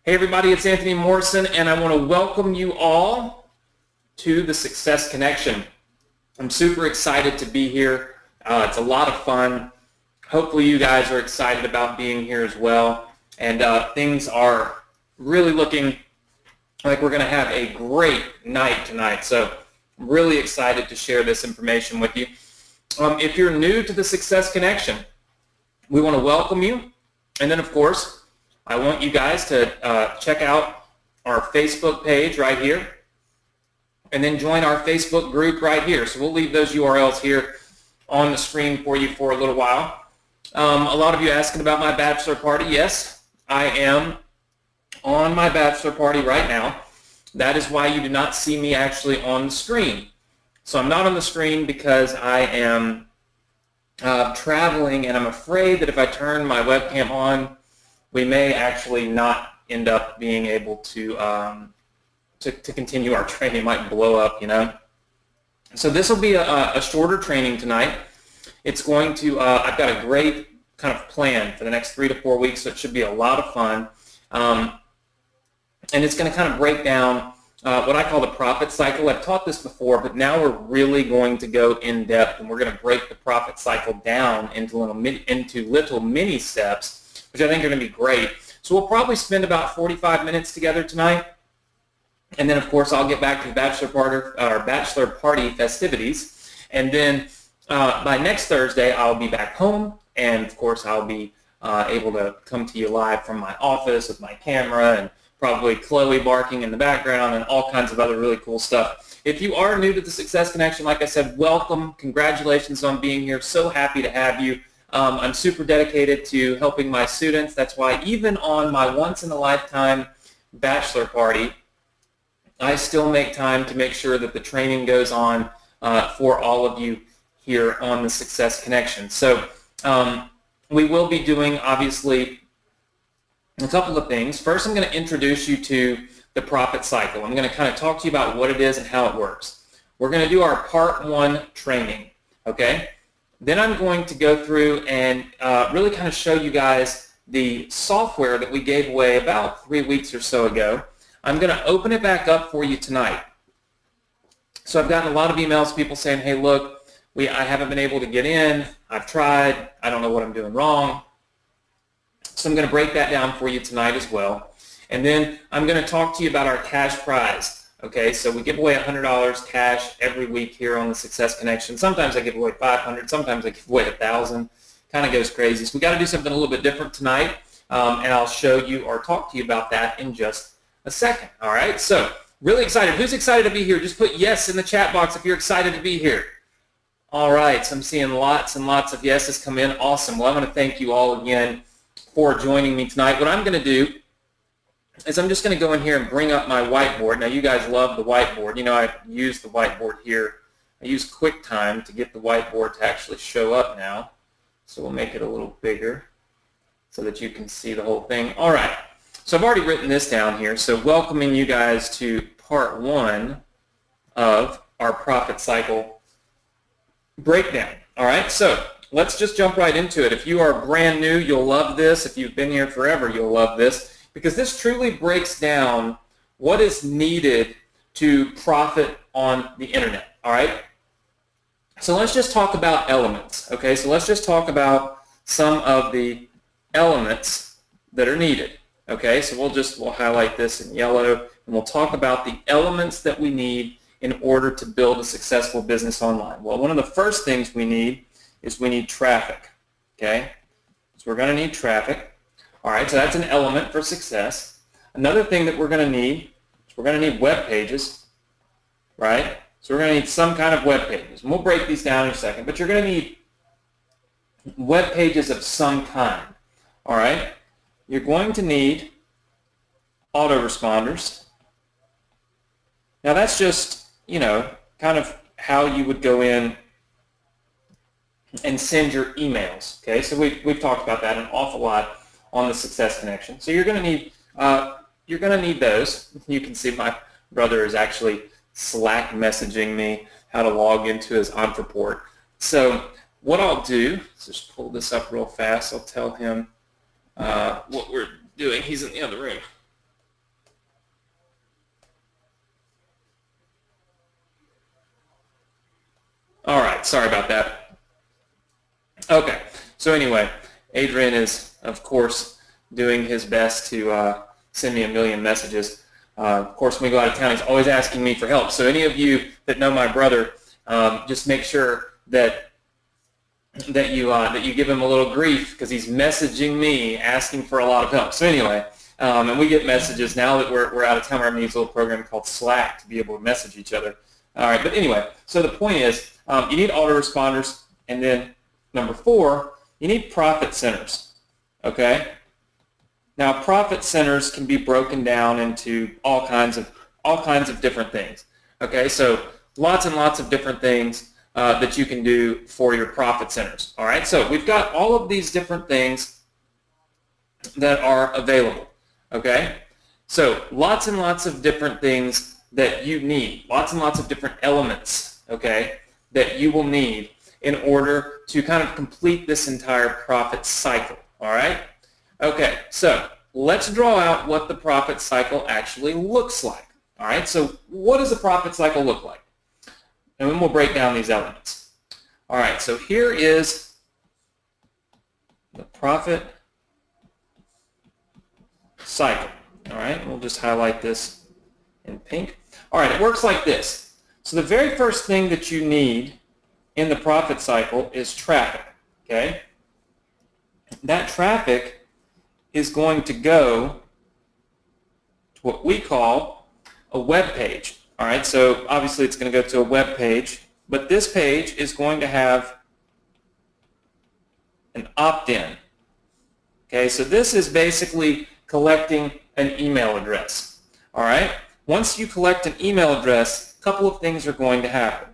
Hey everybody, it's Anthony Morrison, and I want to welcome you all to the Success Connection. I'm super excited to be here. It's a lot of fun. Hopefully you guys are excited about being here as well. And things are really looking like we're going to have a great night tonight. So I'm really excited to share this information with you. If you're new to the Success Connection, we want to welcome you. And then, of course, I want you guys to check out our Facebook page right here and then join our Facebook group right here. So we'll leave those URLs here on the screen for you for a little while. A lot of you asking about my bachelor party. Yes, I am on my bachelor party right now. That is why you do not see me actually on the screen. So I'm not on the screen because I am traveling, and I'm afraid that if I turn my webcam on, we may actually not end up being able to continue our training. It might blow up, you know. So this will be a shorter training tonight. It's going to, I've got a great kind of plan for the next 3 to 4 weeks, so it should be a lot of fun. And it's going to kind of break down what I call the profit cycle. I've taught this before, but now we're really going to go in depth, and we're going to break the profit cycle down into little mini steps, which I think are going to be great. So we'll probably spend about 45 minutes together tonight, and then of course I'll get back to the bachelor party festivities, and then by next Thursday I'll be back home, and of course I'll be able to come to you live from my office with my camera and probably Chloe barking in the background and all kinds of other really cool stuff. If you are new to the Success Connection, like I said, welcome. Congratulations on being here. So happy to have you. I'm super dedicated to helping my students. That's why even on my once-in-a-lifetime bachelor party, I still make time to make sure that the training goes on for all of you here on the Success Connection. So we will be doing, obviously, a couple of things. First, I'm going to introduce you to the profit cycle. I'm going to kind of talk to you about what it is and how it works. We're going to do our part 1 training, okay? Then I'm going to go through and really kind of show you guys the software that we gave away about 3 weeks or so ago. I'm going to open it back up for you tonight. So I've gotten a lot of emails, people saying, hey, look, I haven't been able to get in. I've tried. I don't know what I'm doing wrong. So I'm going to break that down for you tonight as well. And then I'm going to talk to you about our cash prize. Okay, so we give away $100 cash every week here on the Success Connection. Sometimes I give away $500, sometimes I give away $1,000. Kind of goes crazy. So we got to do something a little bit different tonight, and I'll show you or talk to you about that in just a second. All right, so really excited. Who's excited to be here? Just put yes in the chat box if you're excited to be here. All right, so I'm seeing lots and lots of yeses come in. Awesome. Well, I want to thank you all again for joining me tonight. What I'm going to do is I'm just going to go in here and bring up my whiteboard. Now, you guys love the whiteboard. You know, I use the whiteboard here. I use QuickTime to get the whiteboard to actually show up now. So we'll make it a little bigger so that you can see the whole thing. All right. So I've already written this down here. So welcoming you guys to part 1 of our profit cycle breakdown. All right. So let's just jump right into it. If you are brand new, you'll love this. If you've been here forever, you'll love this, because this truly breaks down what is needed to profit on the internet, all right? So let's just talk about elements, okay? So let's just talk about some of the elements that are needed, okay? So we'll highlight this in yellow, and we'll talk about the elements that we need in order to build a successful business online. Well, one of the first things we need is we need traffic, okay? So we're going to need traffic. All right, so that's an element for success. Another thing that we're going to need is we're going to need web pages, right? So we're going to need some kind of web pages. And we'll break these down in a second, but you're going to need web pages of some kind, all right? You're going to need autoresponders. Now that's just, you know, kind of how you would go in and send your emails. Okay, so we've talked about that an awful lot on the Success Connection. So you're going to need those. You can see my brother is actually Slack messaging me how to log into his Entreport. So what I'll do is just pull this up real fast. I'll tell him what we're doing. He's in the other room. All right, sorry about that. Okay, so anyway, Adrian is, of course, doing his best to send me a million messages. Of course, when we go out of town, he's always asking me for help. So any of you that know my brother, just make sure that you give him a little grief because he's messaging me asking for a lot of help. So anyway, and we get messages now that we're out of town. We're having a little program called Slack to be able to message each other. All right, but anyway, so the point is you need autoresponders, and then number 4, you need profit centers. Okay. Now, profit centers can be broken down into all kinds of different things. Okay, so lots and lots of different things that you can do for your profit centers. All right, so we've got all of these different things that are available. Okay, so lots and lots of different things that you need, lots and lots of different elements, okay, that you will need in order to kind of complete this entire profit cycle. All right. Okay, so let's draw out what the profit cycle actually looks like. All right, so what does a profit cycle look like? And then we'll break down these elements. All right, so here is the profit cycle. All right, we'll just highlight this in pink. All right, it works like this. So the very first thing that you need in the profit cycle is traffic, okay? That traffic is going to go to what we call a web page. All right, so obviously it's going to go to a web page, but this page is going to have an opt-in. Okay, so this is basically collecting an email address. All right, once you collect an email address, a couple of things are going to happen.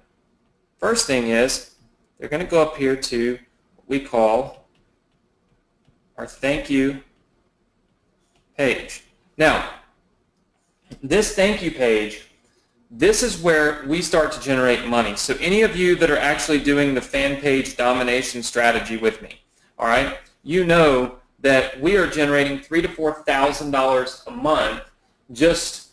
First thing is they're going to go up here to what we call our thank you page. Now, this thank you page, this is where we start to generate money. So any of you that are actually doing the fan page domination strategy with me, all right, you know that we are generating $3,000 to $4,000 a month just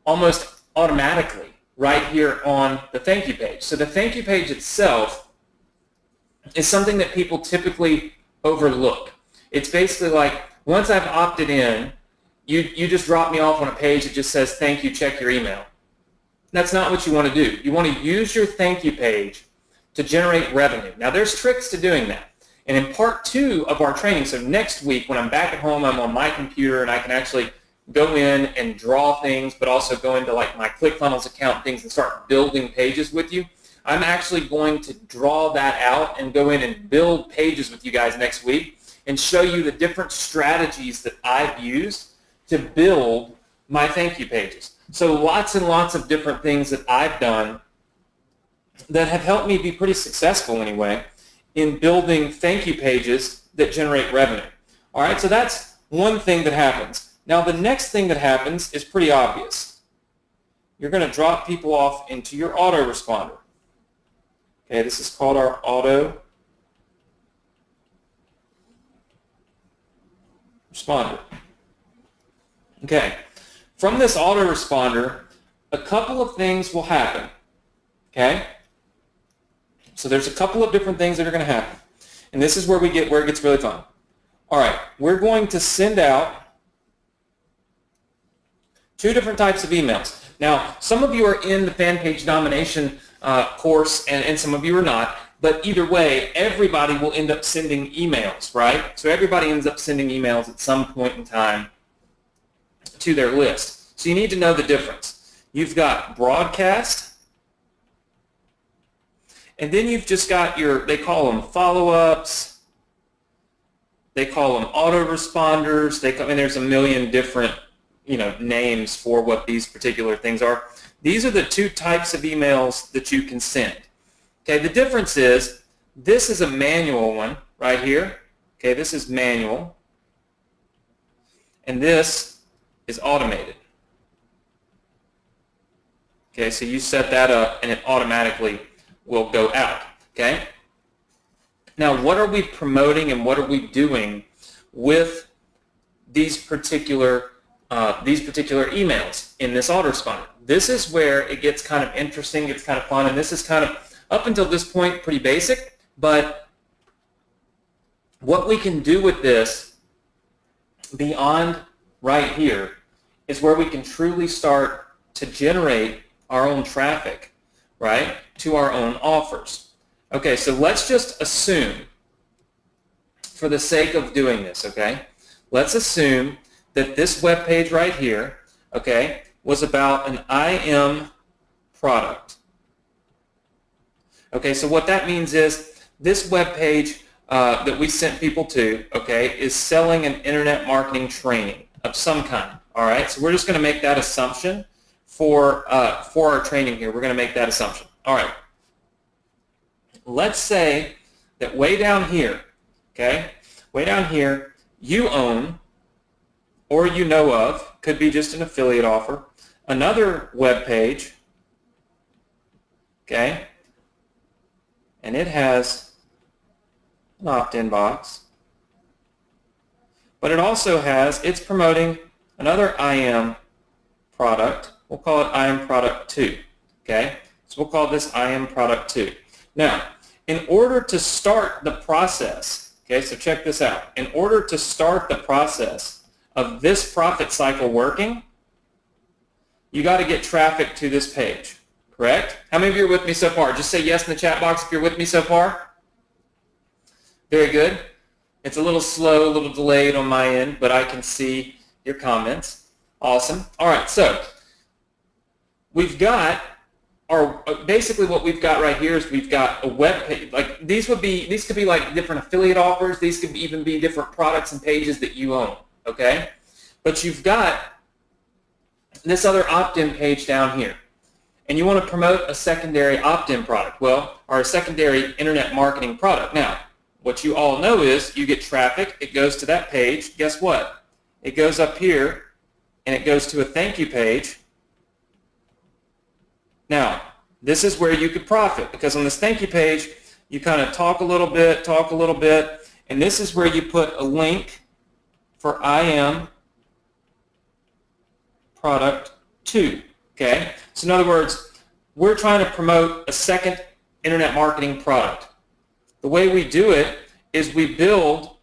almost automatically right here on the thank you page. So the thank you page itself is something that people typically overlook. It's basically like, once I've opted in, you just drop me off on a page that just says, thank you, check your email. That's not what you want to do. You want to use your thank you page to generate revenue. Now, there's tricks to doing that. And in part 2 of our training, so next week when I'm back at home, I'm on my computer and I can actually go in and draw things, but also go into like my ClickFunnels account things and start building pages with you. I'm actually going to draw that out and go in and build pages with you guys next week and show you the different strategies that I've used to build my thank you pages. So lots and lots of different things that I've done that have helped me be pretty successful anyway in building thank you pages that generate revenue. All right, so that's one thing that happens. Now the next thing that happens is pretty obvious. You're going to drop people off into your autoresponder. Okay, this is called our autoresponder. Okay, from this autoresponder, a couple of things will happen. Okay, so there's a couple of different things that are going to happen, and this is where it gets really fun. All right, we're going to send out 2 different types of emails. Now, some of you are in the fan page domination course, and some of you are not. But either way, everybody will end up sending emails, right? So everybody ends up sending emails at some point in time to their list. So you need to know the difference. You've got broadcast, and then you've just got they call them follow-ups, they call them autoresponders, and there's a million different names for what these particular things are. These are the 2 types of emails that you can send. Okay, the difference is this is a manual one right here. Okay, this is manual, and this is automated. Okay, so you set that up and it automatically will go out. Okay. Now, what are we promoting and what are we doing with these particular emails in this autoresponder? This is where it gets kind of interesting, gets kind of fun, and this is kind of up until this point, pretty basic, but what we can do with this beyond right here is where we can truly start to generate our own traffic, right, to our own offers. Okay, so let's just assume, for the sake of doing this, okay, let's assume that this web page right here, okay, was about an IM product. Okay, so what that means is this web page that we sent people to, okay, is selling an internet marketing training of some kind. All right, so we're just going to make that assumption for our training here. We're going to make that assumption. All right. Let's say that way down here, okay, way down here, you own or you know of, could be just an affiliate offer, another web page, okay, and it has an opt-in box, but it also has, it's promoting another IM product. We'll call it IM product 2, okay, so we'll call this IM product 2. Now, in order to start the process, okay, so check this out, in order to start the process of this profit cycle working, you got to get traffic to this page, correct? How many of you are with me so far? Just say yes in the chat box if you're with me so far. Very good. It's a little slow, a little delayed on my end, but I can see your comments. Awesome. All right, so we've got our, basically what we've got right here is we've got a web page. Like these could be like different affiliate offers. These could even be different products and pages that you own, okay? But you've got this other opt-in page down here, and you want to promote a secondary opt-in product, well, or a secondary internet marketing product. Now, what you all know is you get traffic, it goes to that page. Guess what? It goes up here, and it goes to a thank you page. Now, this is where you could profit, because on this thank you page, you kind of talk a little bit, and this is where you put a link for IM product 2, okay? So in other words, we're trying to promote a second internet marketing product. The way we do it is we build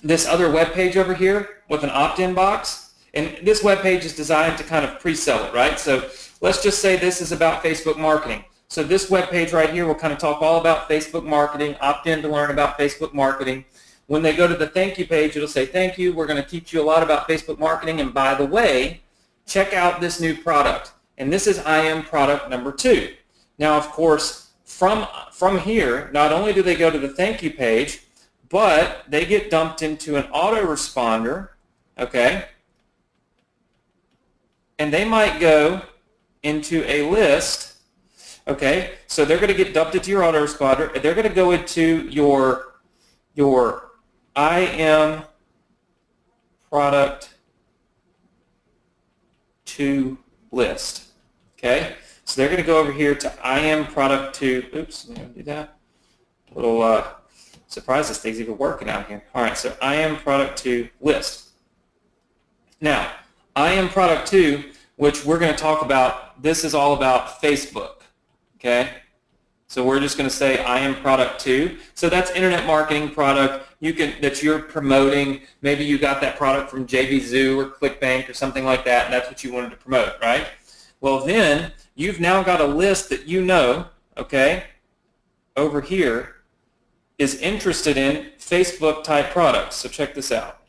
this other web page over here with an opt-in box, and this web page is designed to kind of pre-sell it, right? So let's just say this is about Facebook marketing. So this web page right here will kind of talk all about Facebook marketing, opt in to learn about Facebook marketing. When they go to the thank you page, it'll say, thank you, we're going to teach you a lot about Facebook marketing, and by the way, check out this new product. And this is IM product number 2. Now, of course, from here, not only do they go to the thank you page, but they get dumped into an autoresponder, okay? And they might go into a list, okay? So they're going to get dumped into your autoresponder, and they're going to go into your IM product 2 list, okay? So they're going to go over here to IM product 2. Oops, I'm going to do that. A little surprised this thing's even working out here. All right, so IM product 2 list. Now, IM product 2, which we're going to talk about, this is all about Facebook, okay? So we're just going to say IM product 2. So that's internet marketing product that you're promoting. Maybe you got that product from JVZoo or ClickBank or something like that, and that's what you wanted to promote, right? Well, then you've now got a list that you know, okay, over here is interested in Facebook type products. So check this out.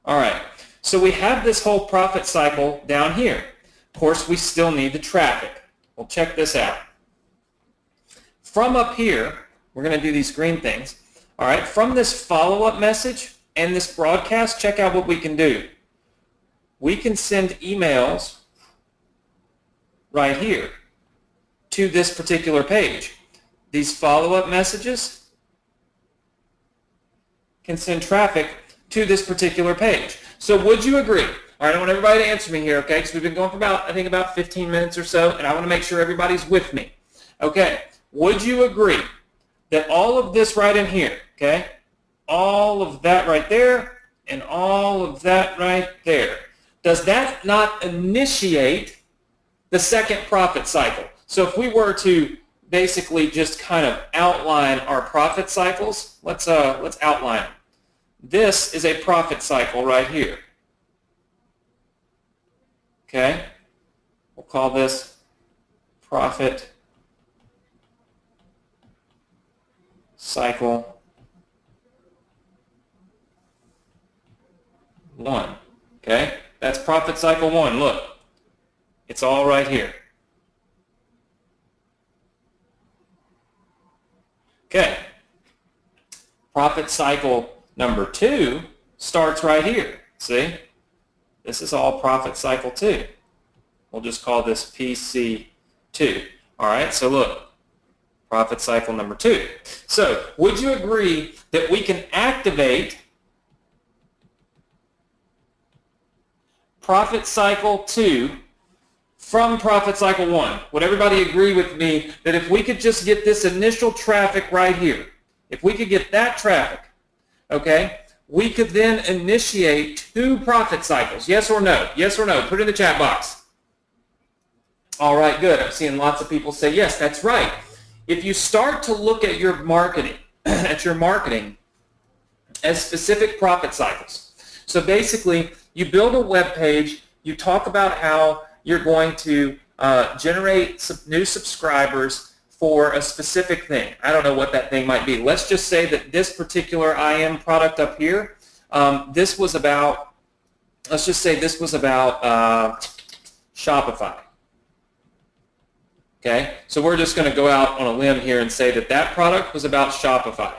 All right, so we have this whole profit cycle down here. Of course, we still need the traffic. Well, check this out. From up here, we're going to do these green things. All right, from this follow-up message and this broadcast, check out what we can do. We can send emails right here to this particular page. These follow-up messages can send traffic to this particular page. So would you agree? All right, I want everybody to answer me here, okay? Because we've been going for about, I think, about 15 minutes or so, and I want to make sure everybody's with me. Okay, would you agree that all of this right in here, okay, all of that right there, and all of that right there, does that not initiate the second profit cycle? So if we were to basically just kind of outline our profit cycles, let's outline them. This is a profit cycle right here. Okay? We'll call this profit cycle 1. Okay? That's profit cycle 1. Look, it's all right here. Okay. Profit cycle number 2 starts right here. See? This is all profit cycle 2. We'll just call this PC2. All right, so look, profit cycle number 2. So would you agree that we can activate profit cycle 2 from profit cycle 1? Would everybody agree with me that if we could just get this initial traffic right here, if we could get that traffic, okay, we could then initiate 2 profit cycles? Yes or no? Yes or no? Put it in the chat box. All right, good. I'm seeing lots of people say yes, that's right. If you start to look at your marketing, as specific profit cycles. So basically, you build a web page, you talk about how you're going to generate some new subscribers for a specific thing. I don't know what that thing might be. Let's just say that this particular IM product up here, this was about, let's just say this was about Shopify. Okay, so we're just going to go out on a limb here and say that that product was about Shopify.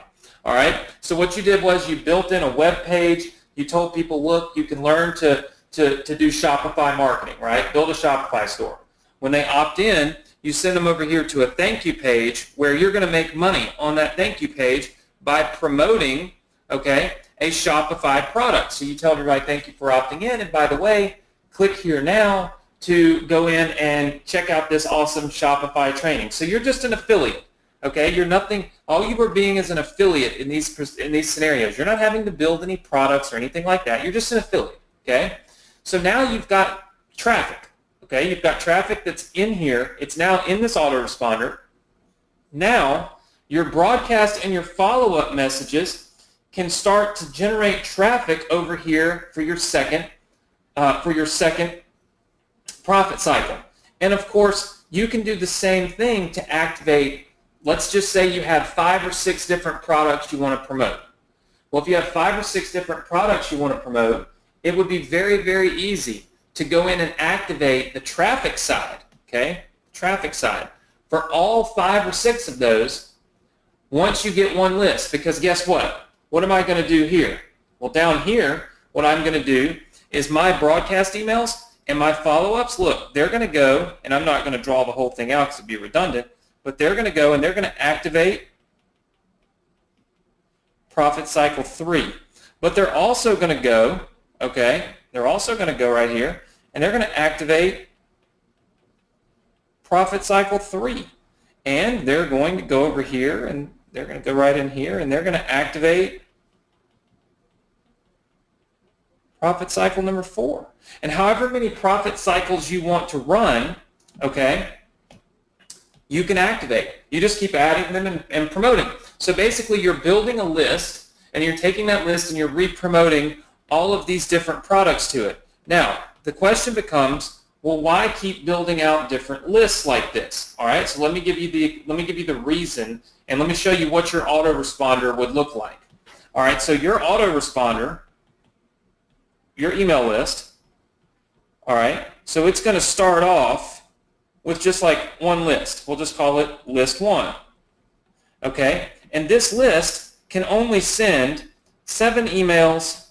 All right, so what you did was you built in a web page. You told people, look, you can learn to do Shopify marketing, right? Build a Shopify store. When they opt in, you send them over here to a thank you page where you're going to make money on that thank you page by promoting, okay, a Shopify product. So you tell everybody, thank you for opting in, and by the way, click here now to go in and check out this awesome Shopify training. So you're just an affiliate, okay? You're nothing. All you were being is an affiliate in these scenarios. You're not having to build any products or anything like that. You're just an affiliate, okay? So now you've got traffic, okay? You've got traffic that's in here. It's now in this autoresponder. Now your broadcast and your follow-up messages can start to generate traffic over here for your second profit cycle. And of course, you can do the same thing to activate. Let's just say you have 5 or 6 different products you want to promote. Well, if you have 5 or 6 different products you want to promote, it would be very, very easy to go in and activate the traffic side, okay? Traffic side for all 5 or 6 of those once you get one list. Because guess what? What am I going to do here? Well, down here, what I'm going to do is my broadcast emails and my follow-ups, look, they're going to go, and I'm not going to draw the whole thing out because it would be redundant, but they're going to go and they're going to activate profit cycle 3. But they're also going to go, okay, they're also going to go right here, and they're going to activate profit cycle 3. And they're going to go over here, and they're going to go right in here, and they're going to activate profit cycle number 4. And however many profit cycles you want to run, okay, you can activate. You just keep adding them and promoting. So basically you're building a list, and you're taking that list and you're re-promoting all of these different products to it. Now, the question becomes, well, why keep building out different lists like this? All right, so let me give you the reason, and let me show you what your autoresponder would look like. All right, so your autoresponder, your email list, all right, so it's going to start off with just like one list. We'll just call it list 1, okay? And this list can only send 7 emails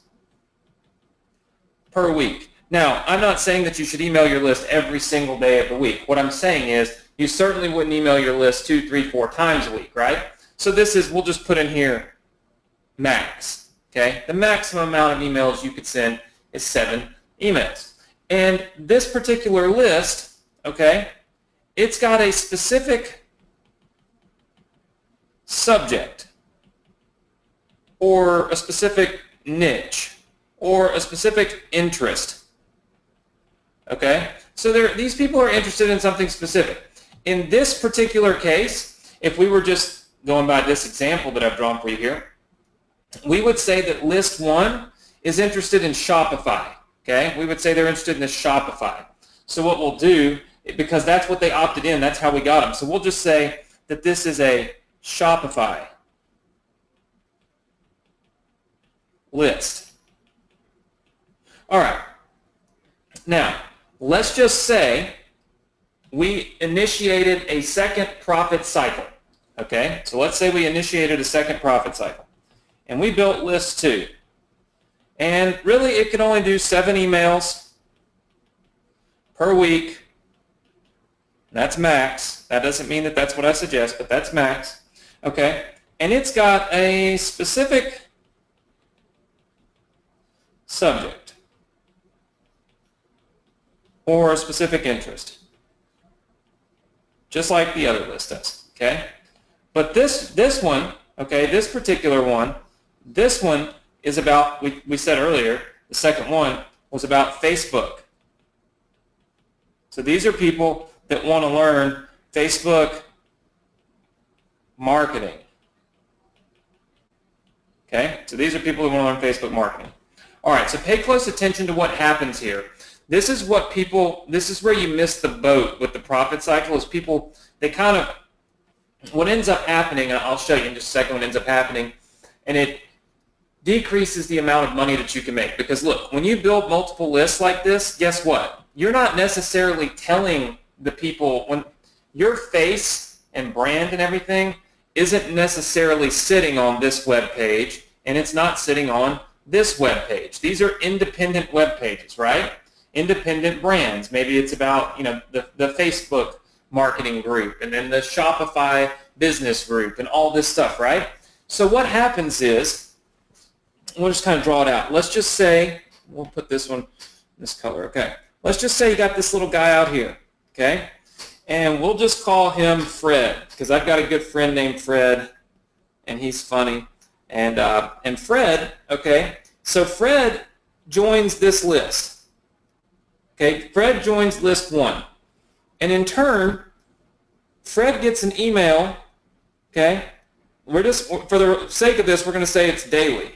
per week. Now, I'm not saying that you should email your list every single day of the week. What I'm saying is you certainly wouldn't email your list 2, 3, 4 times a week, right? So this is, we'll just put in here max, okay? The maximum amount of emails you could send is 7 emails. And this particular list, okay, it's got a specific subject or a specific niche or a specific interest, Okay? So these people are interested in something specific. In this particular case, if we were just going by this example that I've drawn for you here, we would say that list 1 is interested in Shopify. Okay? We would say they're interested in the Shopify. So what we'll do, because that's what they opted in, that's how we got them. So we'll just say that this is a Shopify list. All right. Now, let's just say we initiated a second profit cycle. Okay? So let's say we initiated a second profit cycle. And we built list 2. And really, it can only do 7 emails per week. That's max. That doesn't mean that that's what I suggest, but that's max. Okay? And it's got a specific subject or a specific interest, just like the other list does. Okay? But this one, okay, this particular one, this one is about, we said earlier, the second one was about Facebook. So these are people that want to learn Facebook marketing. Okay? So these are people who want to learn Facebook marketing. All right, so pay close attention to what happens here. This is what people, this is where you miss the boat with the profit cycle, is people, they kind of, what ends up happening, and I'll show you in just a second what ends up happening, and it decreases the amount of money that you can make. Because look, when you build multiple lists like this, guess what? You're not necessarily telling the people, when your face and brand and everything isn't necessarily sitting on this web page, and it's not sitting on this web page. These are independent web pages, right? Independent brands. Maybe it's about, the Facebook marketing group, and then the Shopify business group, and all this stuff, right? So what happens is, we'll just kind of draw it out. Let's just say, we'll put this one this color, okay. Let's just say you got this little guy out here, okay? And we'll just call him Fred, because I've got a good friend named Fred, and he's funny. And Fred, okay, so Fred joins this list. Okay, Fred joins list 1. And in turn, Fred gets an email, okay? We're just, for the sake of this, we're going to say it's daily.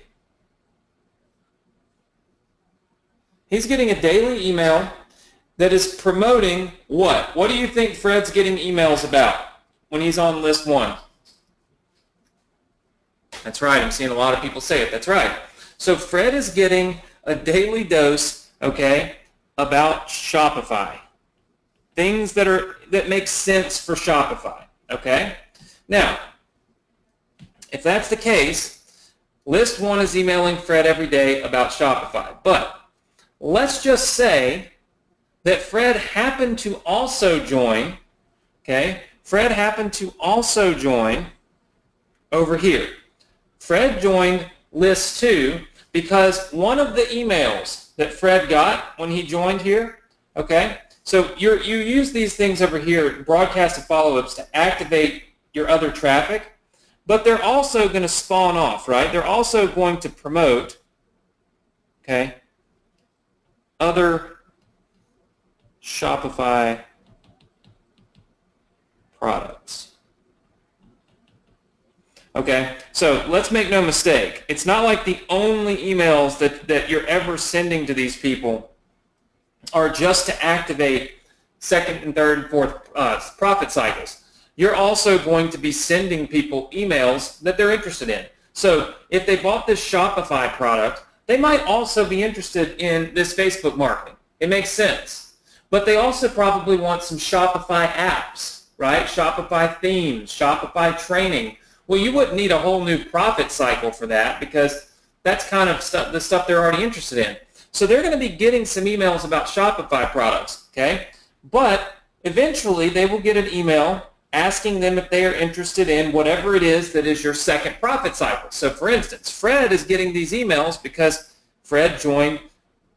He's getting a daily email that is promoting what? What do you think Fred's getting emails about when he's on list 1? That's right. I'm seeing a lot of people say it. That's right. So Fred is getting a daily dose, okay, about Shopify. Things that make sense for Shopify, okay? Now, if that's the case, list 1 is emailing Fred every day about Shopify. But let's just say that Fred happened to also join, okay? Fred happened to also join over here. Fred joined list 2 because one of the emails that Fred got when he joined here, okay? So you use these things over here, broadcast and follow-ups, to activate your other traffic, but they're also going to spawn off, right? They're also going to promote, okay, other Shopify products. Okay, so let's make no mistake. It's not like the only emails that you're ever sending to these people are just to activate second and third and fourth profit cycles. You're also going to be sending people emails that they're interested in. So if they bought this Shopify product, they might also be interested in this Facebook marketing. It makes sense. But they also probably want some Shopify apps, right? Shopify themes, Shopify training. Well, you wouldn't need a whole new profit cycle for that, because that's kind of the stuff they're already interested in. So they're going to be getting some emails about Shopify products, okay? But eventually they will get an email asking them if they are interested in whatever it is that is your second profit cycle. So for instance, Fred is getting these emails because Fred joined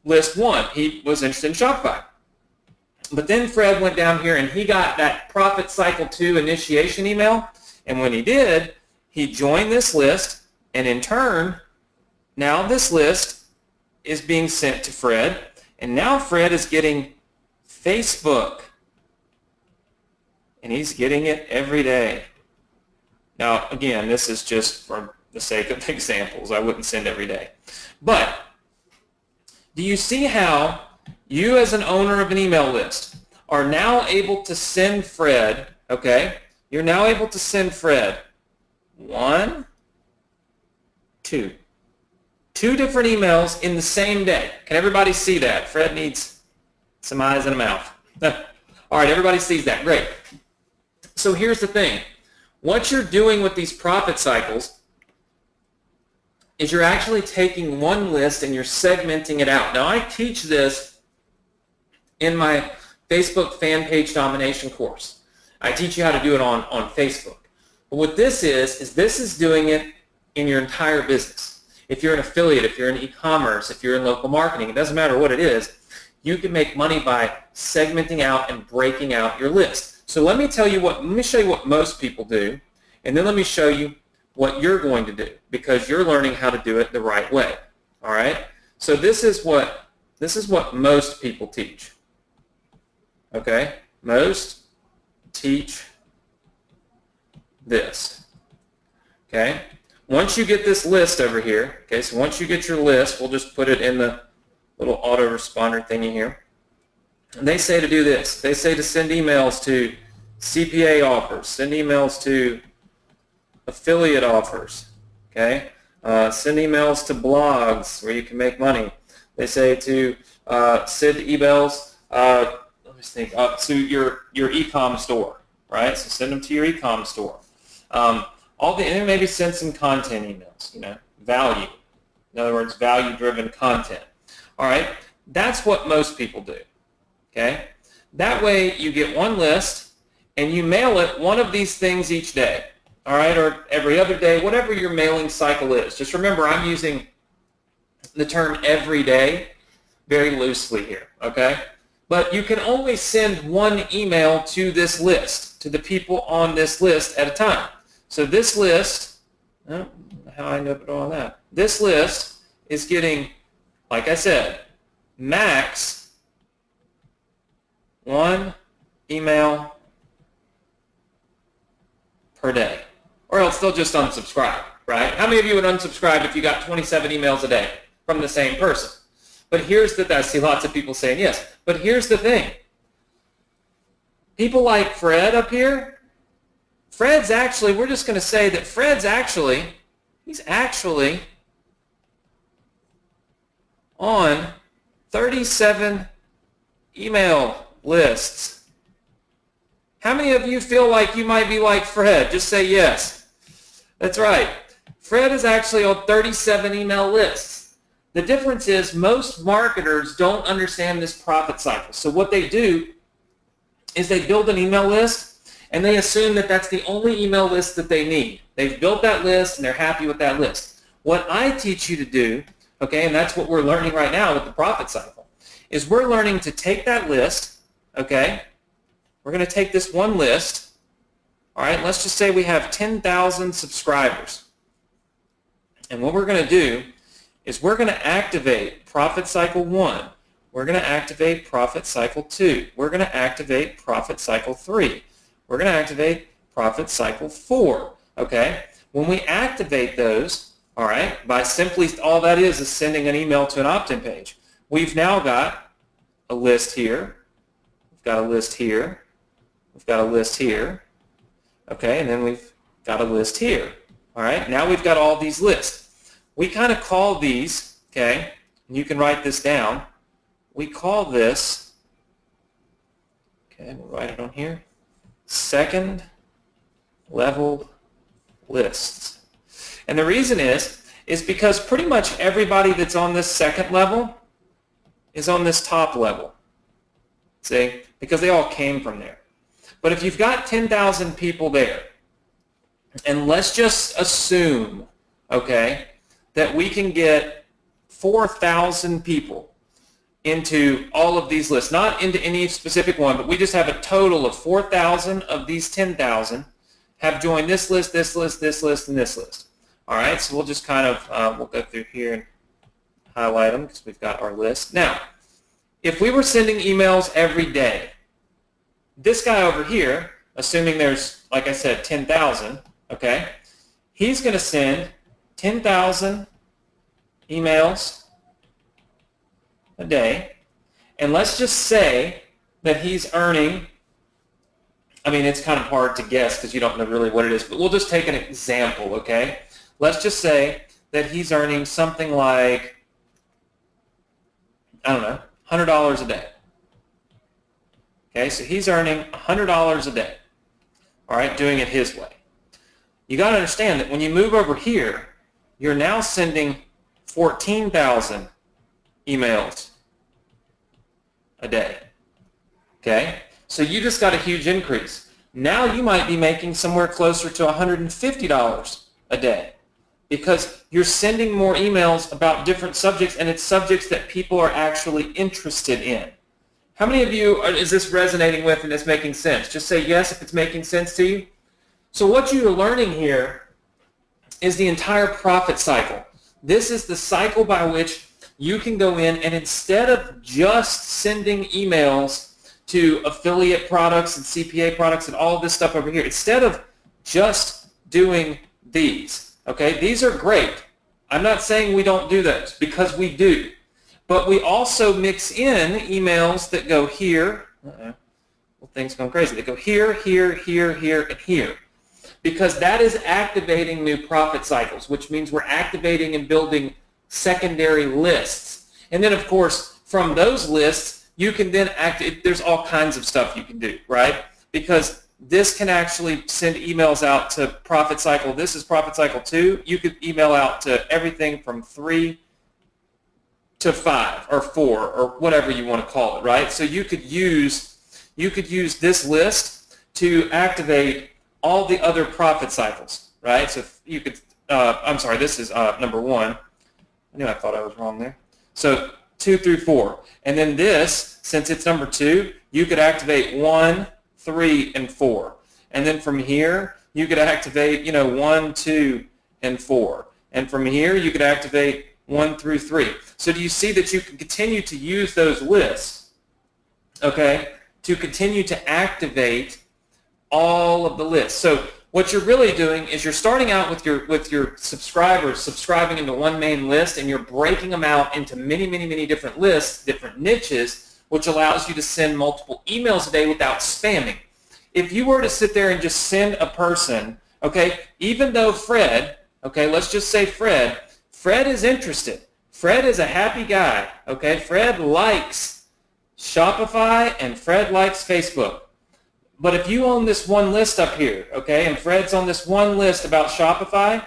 list 1. He was interested in Shopify. But then Fred went down here and he got that profit cycle 2 initiation email. And when he did, he joined this list, and in turn, now this list is being sent to Fred, and now Fred is getting Facebook. And he's getting it every day. Now, again, this is just for the sake of examples. I wouldn't send every day. But do you see how you as an owner of an email list are now able to send Fred, okay? You're now able to send Fred 1, 2. 2 different emails in the same day. Can everybody see that? Fred needs some eyes and a mouth. All right, everybody sees that. Great. So here's the thing. What you're doing with these profit cycles is you're actually taking one list and you're segmenting it out. Now, I teach this in my Facebook fan page domination course. I teach you how to do it on Facebook. But what this is doing it in your entire business. If you're an affiliate, if you're in e-commerce, if you're in local marketing, it doesn't matter what it is, you can make money by segmenting out and breaking out your list. So let me show you what most people do, and then let me show you what you're going to do, because you're learning how to do it the right way. All right? So this is what most people teach. Okay? Most teach this. Okay? Once you get this list over here, okay, so once you get your list, we'll just put it in the little autoresponder thingy here. And they say to do this. They say to send emails to CPA offers, send emails to affiliate offers, okay? Send emails to blogs where you can make money. They say to send emails, let me think, to your e-com store, right? So send them to your e-com store. And maybe send some content emails, value. In other words, value-driven content. All right? That's what most people do, okay? That way you get one list and you mail it one of these things each day, all right, or every other day, whatever your mailing cycle is. Just remember, I'm using the term every day very loosely here, okay? But you can only send one email to this list, to the people on this list at a time. So this list, how I know all that, this list is getting, like I said, max 1 email per day. Or else they'll just unsubscribe, right? How many of you would unsubscribe if you got 27 emails a day from the same person? But I see lots of people saying yes. But here's the thing. People like Fred up here, Fred's actually, we're just going to say that Fred's actually, he's actually on 37 email lists. How many of you feel like you might be like Fred? Just say yes. That's right. Fred is actually on 37 email lists. The difference is most marketers don't understand this profit cycle. So what they do is they build an email list and they assume that that's the only email list that they need. They've built that list and they're happy with that list. What I teach you to do, okay, and that's what we're learning right now with the profit cycle, is we're learning to take that list, okay, we're going to take this one list, all right, let's just say we have 10,000 subscribers. And what we're going to do is we're going to activate profit cycle 1. We're going to activate profit cycle 2. We're going to activate profit cycle 3. We're going to activate profit cycle 4, okay? When we activate those, all right, by simply, all that is sending an email to an opt-in page. We've now got a list here. We've got a list here. We've got a list here, okay, and then we've got a list here, all right? Now we've got all these lists. We kind of call these, okay, and you can write this down. We call this, okay, we'll write it on here, second level lists. And the reason is because pretty much everybody that's on this second level is on this top level. See? Because they all came from there. But if you've got 10,000 people there, and let's just assume, okay, that we can get 4,000 people into all of these lists, not into any specific one, but we just have a total of 4,000 of these 10,000 have joined this list, this list, this list, and this list. All right, so we'll just kind of, we'll go through here and highlight them because we've got our list. Now, if we were sending emails every day, this guy over here, assuming there's, like I said, 10,000, okay, he's going to send 10,000 emails a day, and let's just say that he's earning, I mean, it's kind of hard to guess because you don't know really what it is, but we'll just take an example, okay? Let's just say that he's earning something like, I don't know, $100 a day. Okay, so he's earning $100 a day, all right, doing it his way. You got to understand that when you move over here, you're now sending 14,000 emails a day, okay? So you just got a huge increase. Now you might be making somewhere closer to $150 a day because you're sending more emails about different subjects, and it's subjects that people are actually interested in. How many of you is this resonating with and it's making sense? Just say yes if it's making sense to you. So what you're learning here is the entire profit cycle. This is the cycle by which you can go in and instead of just sending emails to affiliate products and CPA products and all of this stuff over here, instead of just doing these, okay, these are great. I'm not saying we don't do those because we do. But we also mix in emails that go here. Well, things going crazy. They go here, here, here, here, and here. Because that is activating new profit cycles, which means we're activating and building secondary lists. And then, of course, from those lists, you can then there's all kinds of stuff you can do, right? Because this can actually send emails out to profit cycle. This is profit cycle 2. You could email out to everything from 3 to 5 or 4 or whatever you want to call it, right? So you could use this list to activate all the other profit cycles, right? So you could, I'm sorry, this is number 1. I thought I was wrong there. So 2 through 4. And then this, since it's number 2, you could activate 1, 3, and 4. And then from here, you could activate, 1, 2, and 4. And from here, you could activate 1 through 3. So do you see that you can continue to use those lists, okay, to continue to activate all of the lists? So what you're really doing is you're starting out with your subscribers subscribing into one main list, and you're breaking them out into many, many, many different lists, different niches, which allows you to send multiple emails a day without spamming. If you were to sit there and just send a person, okay, even though Fred, okay, let's just say Fred is interested. Fred is a happy guy, okay? Fred likes Shopify and Fred likes Facebook. But if you own this one list up here, okay, and Fred's on this one list about Shopify,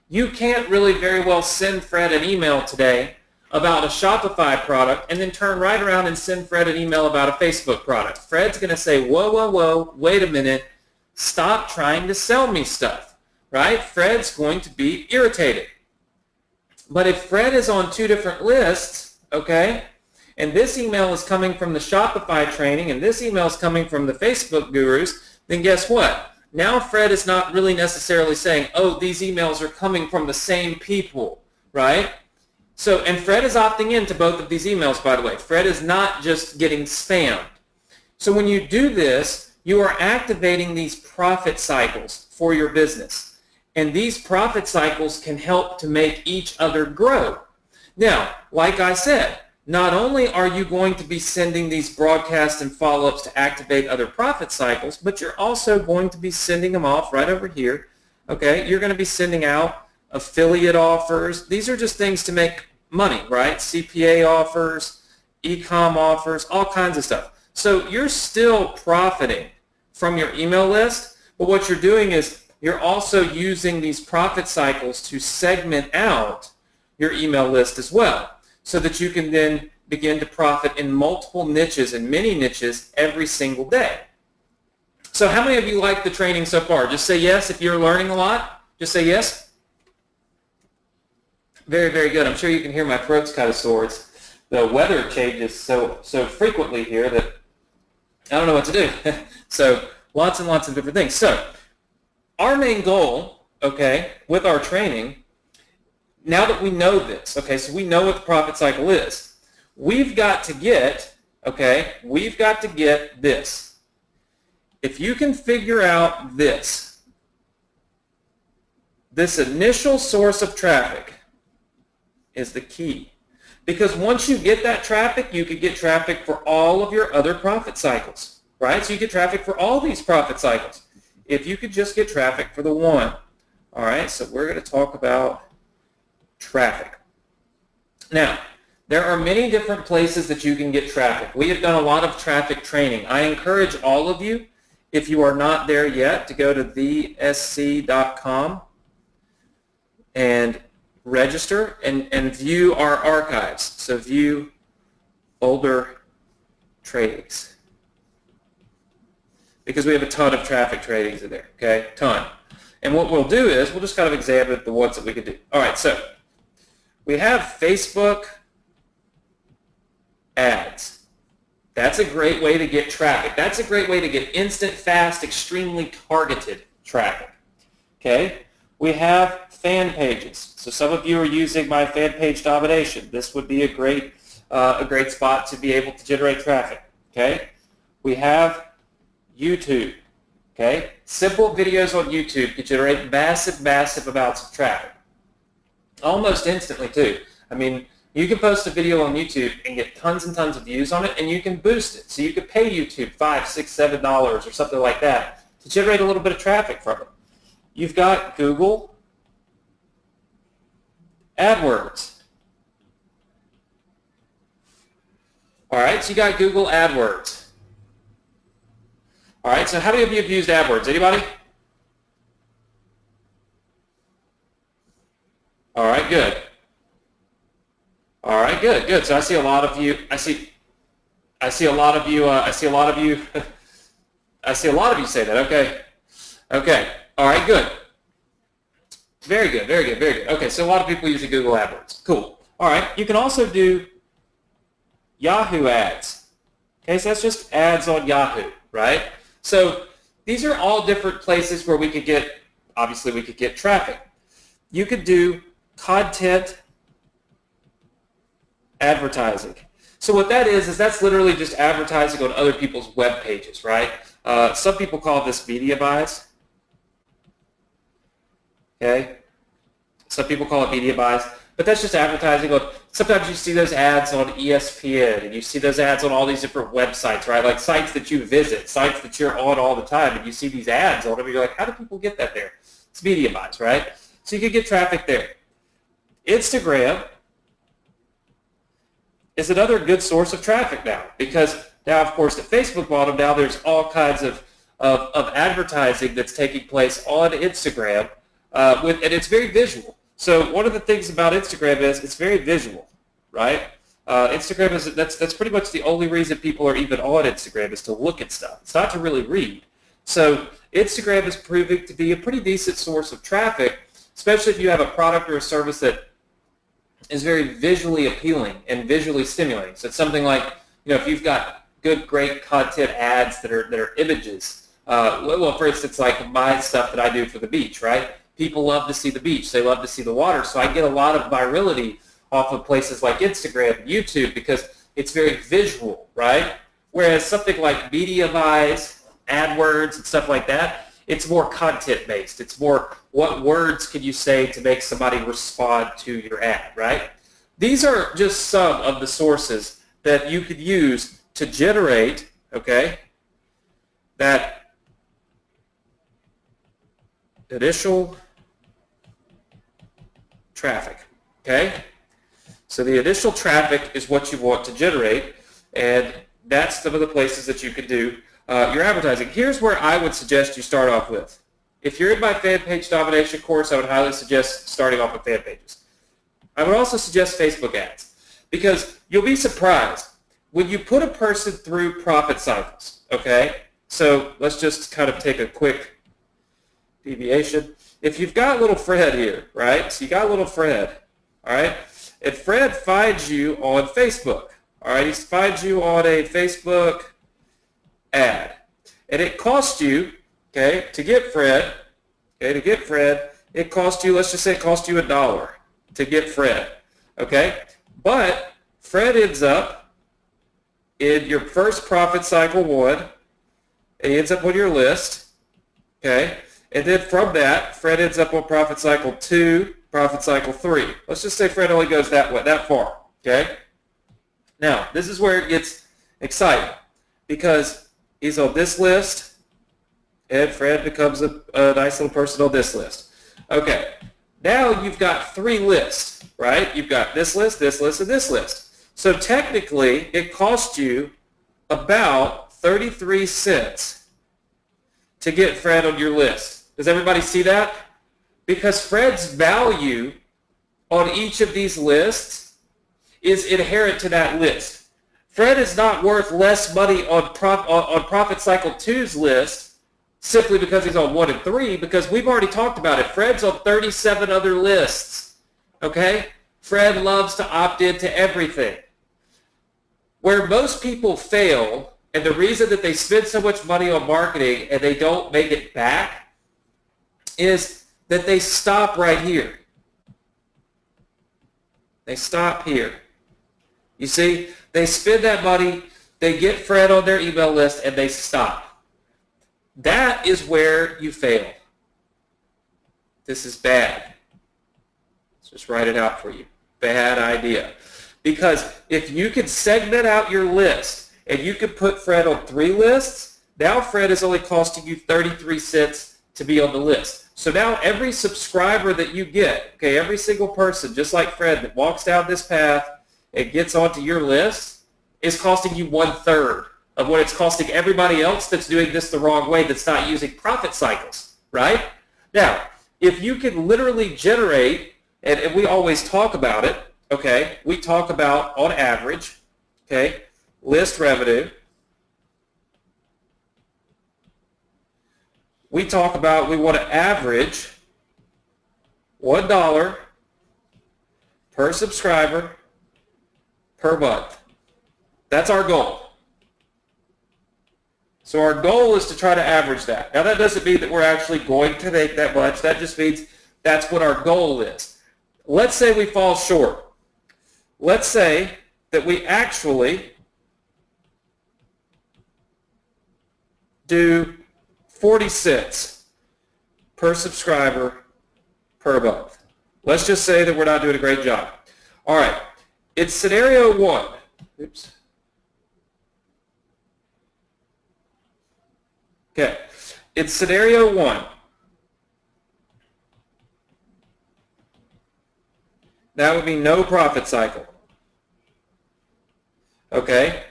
you can't really very well send Fred an email today about a Shopify product and then turn right around and send Fred an email about a Facebook product. Fred's going to say, whoa, whoa, whoa, wait a minute, stop trying to sell me stuff, right? Fred's going to be irritated. But if Fred is on 2 different lists, okay, and this email is coming from the Shopify training and this email is coming from the Facebook gurus, then guess what? Now Fred is not really necessarily saying, oh, these emails are coming from the same people, right? So, and Fred is opting into both of these emails, by the way. Fred is not just getting spammed. So when you do this, you are activating these profit cycles for your business. And these profit cycles can help to make each other grow. Now, like I said, not only are you going to be sending these broadcasts and follow-ups to activate other profit cycles, but you're also going to be sending them off right over here. Okay, you're going to be sending out affiliate offers. These are just things to make money, right? CPA offers, e-com offers, all kinds of stuff. So you're still profiting from your email list, but what you're doing is you're also using these profit cycles to segment out your email list as well, so that you can then begin to profit in multiple niches and many niches every single day. So how many of you like the training so far? Just say yes if you're learning a lot. Just say yes. Very, very good. I'm sure you can hear my throat's kind of sore. The weather changes so frequently here that I don't know what to do. So lots and lots of different things. So our main goal, okay, with our training, now that we know this, okay, so we know what the profit cycle is, we've got to get okay, we've got to get this. If you can figure out this initial source of traffic is the key. Because once you get that traffic, you could get traffic for all of your other profit cycles, right? So you get traffic for all these profit cycles. If you could just get traffic for the one. All right, so we're going to talk about traffic. Now, there are many different places that you can get traffic. We have done a lot of traffic training. I encourage all of you, if you are not there yet, to go to thesc.com and register and view our archives. So view older tradings. Because we have a ton of traffic tradings in there, okay? Ton. And what we'll do is we'll just kind of examine the ones that we could do. All right, so we have Facebook ads. That's a great way to get traffic. That's a great way to get instant, fast, extremely targeted traffic, okay? We have fan pages. So some of you are using my fan page domination. This would be a great spot to be able to generate traffic, okay? We have YouTube, okay? Simple videos on YouTube can generate massive, massive amounts of traffic. Almost instantly, too. I mean, you can post a video on YouTube and get tons and tons of views on it, and you can boost it. So you could pay YouTube $5, $6, $7 or something like that to generate a little bit of traffic from it. You've got Google AdWords. All right, so you got Google AdWords. All right, so how many of you have used AdWords? Anybody? All right, good. All right, good, good. So I see a lot of you. I see a lot of you. I see a lot of you say that. Okay. Okay. All right, good. Very good, very good, very good. Okay, so a lot of people using Google AdWords. Cool. All right, you can also do Yahoo ads. Okay, so that's just ads on Yahoo, right? So these are all different places where we could get, obviously we could get traffic. You could do content advertising. So what that is that's literally just advertising on other people's web pages, right? Some people call this media buys. Okay? Some people call it media buys, but that's just advertising on, sometimes you see those ads on ESPN, and you see those ads on all these different websites, right? Like sites that you visit, sites that you're on all the time, and you see these ads on them, and you're like, how do people get that there? It's media buys, right? So you can get traffic there. Instagram is another good source of traffic now, because now, of course, the Facebook bought them. Now there's all kinds of advertising that's taking place on Instagram, and it's very visual. So one of the things about Instagram is it's very visual, right? Instagram that's pretty much the only reason people are even on Instagram is to look at stuff. It's not to really read. So Instagram is proving to be a pretty decent source of traffic, especially if you have a product or a service that is very visually appealing and visually stimulating. So it's something like, if you've got good, great content ads that are images. Well, for instance, like my stuff that I do for the beach, right? People love to see the beach. They love to see the water. So I get a lot of virality off of places like Instagram and YouTube because it's very visual, right? Whereas something like media buys, AdWords, and stuff like that, it's more content-based. It's more what words can you say to make somebody respond to your ad, right? These are just some of the sources that you could use to generate, okay, that initial traffic, okay? So the initial traffic is what you want to generate, and that's some of the places that you can do your advertising. Here's where I would suggest you start off with. If you're in my fan page domination course, I would highly suggest starting off with fan pages. I would also suggest Facebook ads, because you'll be surprised when you put a person through profit cycles, okay? So let's just kind of take a quick deviation. If you've got little Fred here, right? So you got little Fred, all right? And Fred finds you on Facebook, all right? He finds you on a Facebook ad. And it costs you, okay, to get Fred, it costs you, let's just say it costs you $1 to get Fred, okay? But Fred ends up in your first profit cycle 1, and he ends up on your list, okay? And then from that, Fred ends up on profit cycle 2, profit cycle 3. Let's just say Fred only goes that far, okay? Now, this is where it gets exciting because he's on this list, and Fred becomes a nice little person on this list. Okay, now you've got 3 lists, right? You've got this list, and this list. So technically, it cost you about 33 cents to get Fred on your list. Does everybody see that? Because Fred's value on each of these lists is inherent to that list. Fred is not worth less money on Profit Cycle 2's list simply because he's on 1 and 3, because we've already talked about it. Fred's on 37 other lists, okay? Fred loves to opt into everything. Where most people fail, and the reason that they spend so much money on marketing and they don't make it back, is that they stop right here. They stop here. You see, they spend that money, they get Fred on their email list, and they stop. That is where you fail. This is bad. Let's just write it out for you. Bad idea. Because if you can segment out your list and you can put Fred on 3 lists, now Fred is only costing you 33 cents to be on the list. So now every subscriber that you get, okay, every single person, just like Fred, that walks down this path and gets onto your list is costing you 1/3 of what it's costing everybody else that's doing this the wrong way, that's not using profit cycles, right? Now, if you can literally generate, and we always talk about it, okay, we talk about on average, okay, list revenue. We talk about we want to average $1 per subscriber per month. That's our goal. So our goal is to try to average that. Now that doesn't mean that we're actually going to make that much. That just means that's what our goal is. Let's say we fall short. Let's say that we actually do 40 cents per subscriber per month. Let's just say that we're not doing a great job. All right, it's scenario 1. Oops. Okay, it's scenario 1. That would be no profit cycle. Okay,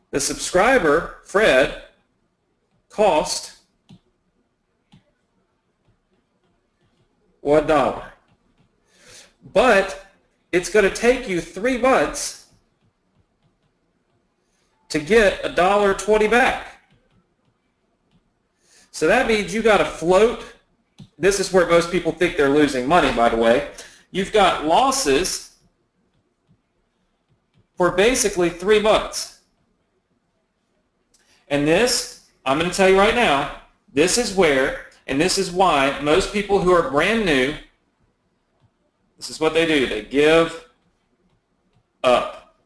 the subscriber, Fred, cost $1. But it's going to take you 3 months to get $1.20 back. So that means you got to float. This is where most people think they're losing money, by the way. You've got losses for basically 3 months. And this, I'm going to tell you right now, this is where, and this is why most people who are brand new, this is what they do. They give up.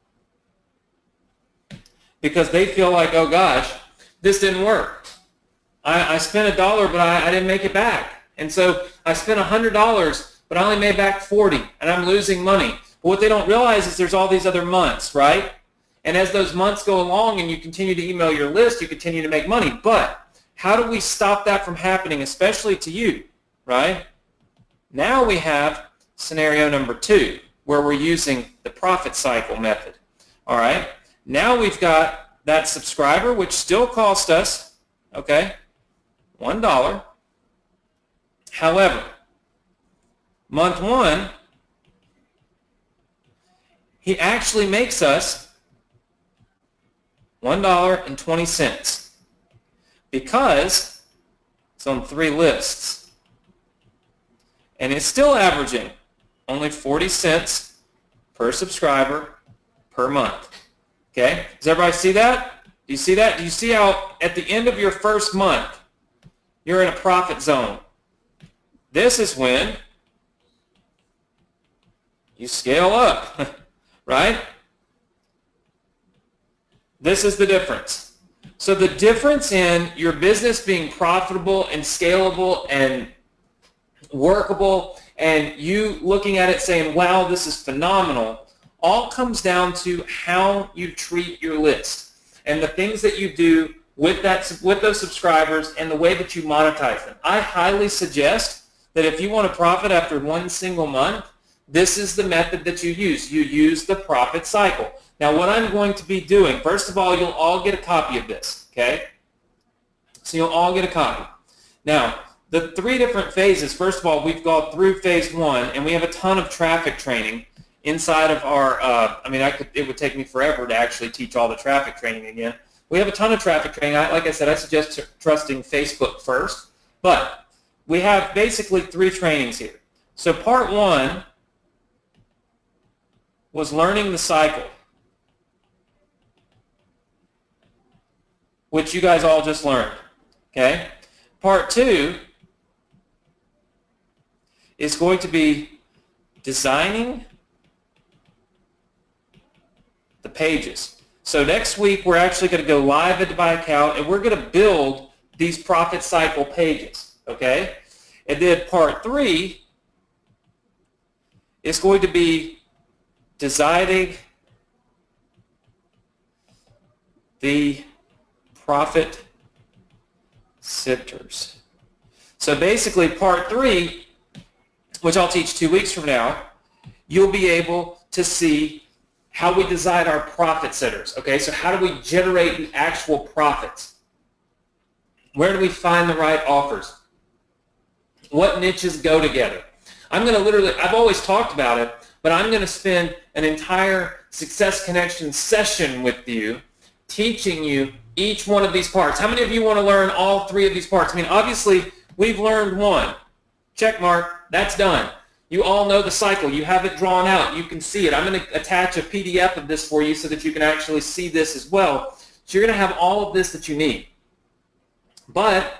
Because they feel like, oh gosh, this didn't work. I spent $1, but I didn't make it back. And so I spent $100, but I only made back 40, and I'm losing money. But what they don't realize is there's all these other months, right? And as those months go along and you continue to email your list, you continue to make money. But how do we stop that from happening, especially to you, right? Now we have scenario number 2, where we're using the profit cycle method. All right? Now we've got that subscriber, which still cost us, okay, $1. However, month 1, he actually makes us $1.20 because it's on 3 lists. And it's still averaging only 40 cents per subscriber per month. Okay? Does everybody see that? Do you see that? Do you see how at the end of your first month, you're in a profit zone? This is when you scale up, right? This is the difference. So the difference in your business being profitable and scalable and workable and you looking at it saying, wow, this is phenomenal, all comes down to how you treat your list and the things that you do with those subscribers and the way that you monetize them. I highly suggest that if you want to profit after one single month, this is the method that you use. You use the profit cycle. Now, what I'm going to be doing, first of all, you'll all get a copy of this, okay? So you'll all get a copy. Now, the 3 different phases, first of all, we've gone through phase 1, and we have a ton of traffic training inside of our, it would take me forever to actually teach all the traffic training again. We have a ton of traffic training. Like I said, I suggest trusting Facebook first, but we have basically 3 trainings here. So part 1 was learning the cycle, which you guys all just learned, okay? Part 2 is going to be designing the pages. So next week, we're actually going to go live into my account, and we're going to build these profit cycle pages, okay? And then part 3 is going to be designing the profit centers. So basically, part 3, which I'll teach 2 weeks from now, you'll be able to see how we design our profit centers. Okay, so how do we generate the actual profits? Where do we find the right offers? What niches go together? I'm going to literally, I've always talked about it, but I'm going to spend an entire Success Connection session with you, teaching you each one of these parts. How many of you want to learn all 3 of these parts? I mean, obviously, we've learned 1. Check mark, that's done. You all know the cycle. You have it drawn out. You can see it. I'm going to attach a PDF of this for you so that you can actually see this as well. So you're going to have all of this that you need. But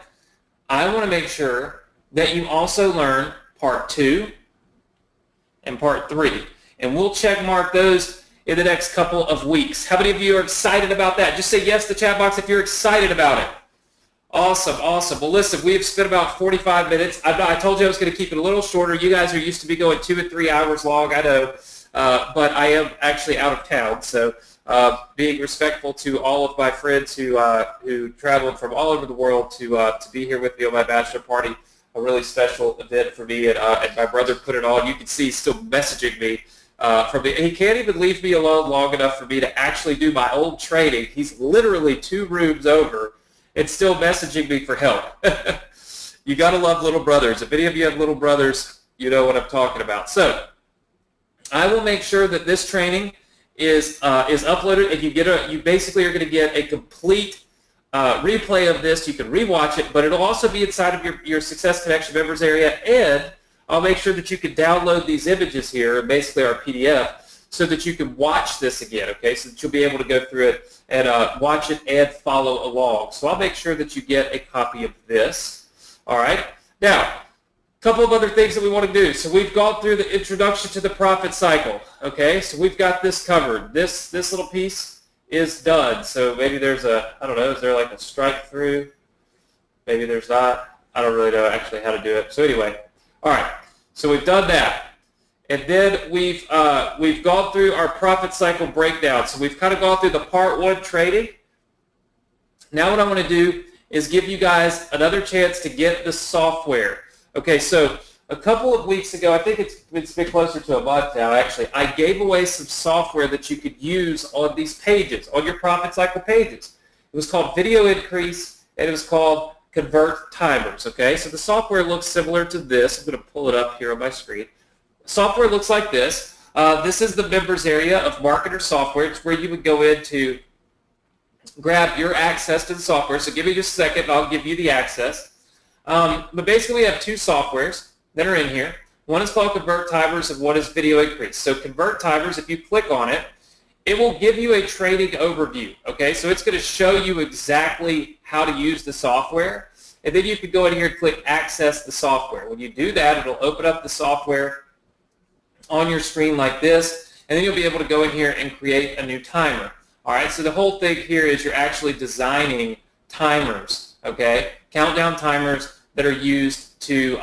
I want to make sure that you also learn part 2 and part 3. And we'll check mark those in the next couple of weeks. How many of you are excited about that? Just say yes to the chat box if you're excited about it. Awesome, awesome. Well, listen, we have spent about 45 minutes. I told you I was going to keep it a little shorter. You guys are used to be going 2 or 3 hours long, I know, but I am actually out of town. So being respectful to all of my friends who traveled from all over the world to be here with me on my bachelor party, a really special event for me, and my brother put it on. You can see he's still messaging me. He can't even leave me alone long enough for me to actually do my old training. He's literally 2 rooms over. It's still messaging me for help. You got to love little brothers. If any of you have little brothers, you know what I'm talking about. So I will make sure that this training is uploaded, and you basically are going to get a complete replay of this. You can rewatch it, but it'll also be inside of your Success Connection members area, and I'll make sure that you can download these images here, basically our PDF, so that you can watch this again, okay, so that you'll be able to go through it and watch it and follow along. So I'll make sure that you get a copy of this. All right. Now, a couple of other things that we want to do. So we've gone through the introduction to the profit cycle, okay, so we've got this covered. This little piece is done. So maybe there's I don't know, is there like a strike through? Maybe there's not. I don't really know actually how to do it. So anyway, all right, so we've done that. And then we've gone through our profit cycle breakdown. So we've kind of gone through the part 1 training. Now what I want to do is give you guys another chance to get the software. Okay, so a couple of weeks ago, I think it's been closer to a month now actually, I gave away some software that you could use on these pages, on your profit cycle pages. It was called Video Increase, and it was called Convert Timers. Okay, so the software looks similar to this. I'm going to pull it up here on my screen. Software looks like this. This is the members area of Marketer Software. It's where you would go in to grab your access to the software. So give me just a second, and I'll give you the access. But basically, we have 2 softwares that are in here. One is called Convert Timers, and one is Video Increase. So Convert Timers, if you click on it, it will give you a training overview. Okay, so it's going to show you exactly how to use the software. And then you can go in here and click Access the Software. When you do that, it'll open up the software on your screen like this, and then you'll be able to go in here and create a new timer. All right, so the whole thing here is you're actually designing timers, okay? Countdown timers that are used to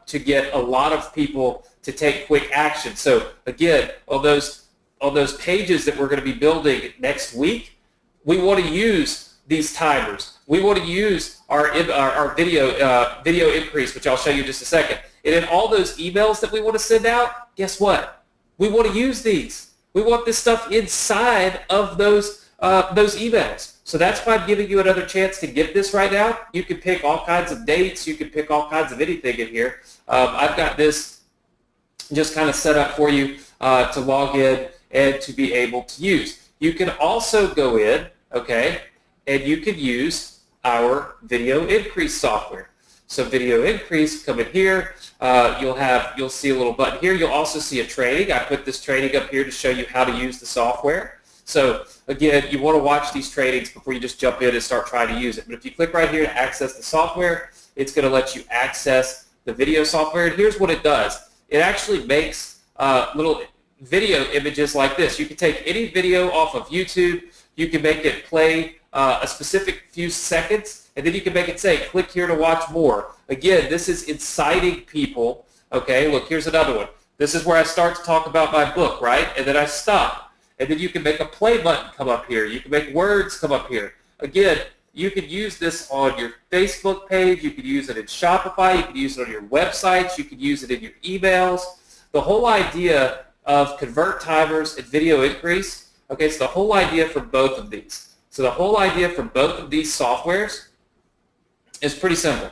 get a lot of people to take quick action. So again, on those pages that we're going to be building next week, we want to use these timers. We want to use our video increase, which I'll show you in just a second. And in all those emails that we want to send out, guess what? We want to use these. We want this stuff inside of those emails. So that's why I'm giving you another chance to get this right now. You can pick all kinds of dates. You can pick all kinds of anything in here. I've got this just kind of set up for you to log in and to be able to use. You can also go in, okay, and you can use our video increase software. So video increase, come in here. You'll see a little button here. You'll also see a training. I put this training up here to show you how to use the software. So again, you want to watch these trainings before you just jump in and start trying to use it. But if you click right here to access the software, it's going to let you access the video software. And here's what it does. It actually makes little video images like this. You can take any video off of YouTube. You can make it play a specific few seconds, and then you can make it say, click here to watch more. Again, this is inciting people. Okay, look, here's another one. This is where I start to talk about my book, right? And then I stop. And then you can make a play button come up here. You can make words come up here. Again, you can use this on your Facebook page. You can use it in Shopify. You can use it on your websites. You can use it in your emails. The whole idea of convert timers and video increase, okay, so the whole idea for both of these. So the whole idea for both of these softwares is pretty simple.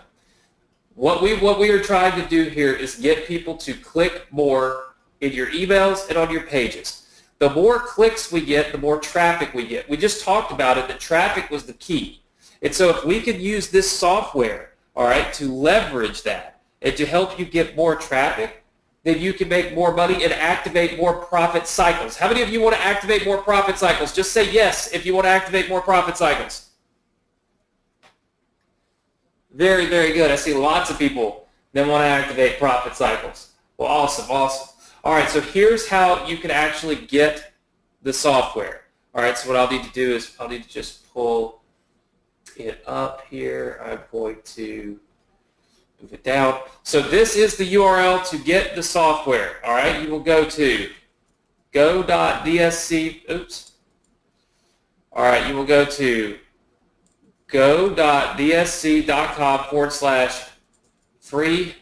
What we are trying to do here is get people to click more in your emails and on your pages. The more clicks we get, the more traffic we get. We just talked about it, that traffic was the key. And so if we could use this software, all right, to leverage that and to help you get more traffic, then you can make more money and activate more profit cycles. How many of you want to activate more profit cycles? Just say yes if you want to activate more profit cycles. Very, very good. I see lots of people that want to activate profit cycles. Well, awesome, awesome. All right, so here's how you can actually get the software. All right, so what I'll need to do is I'll need to just pull it up here. I'm going to move it down. So this is the URL to get the software. All right, you will go to go.dsc. Oops. All right, you will go to go.dsc.com/free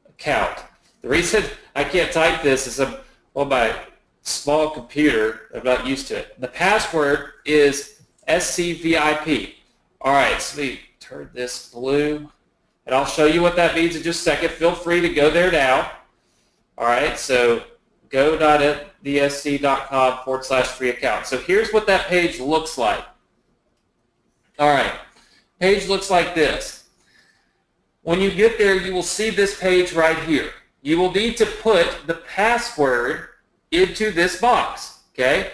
account. The reason I can't type this is I'm on my small computer. I'm not used to it. The password is SCVIP. All right, so let me turn this blue, and I'll show you what that means in just a second. Feel free to go there now. All right, so go.dsc.com/free account. So here's what that page looks like. All right, page looks like this. When you get there, you will see this page right here. You will need to put the password into this box, okay?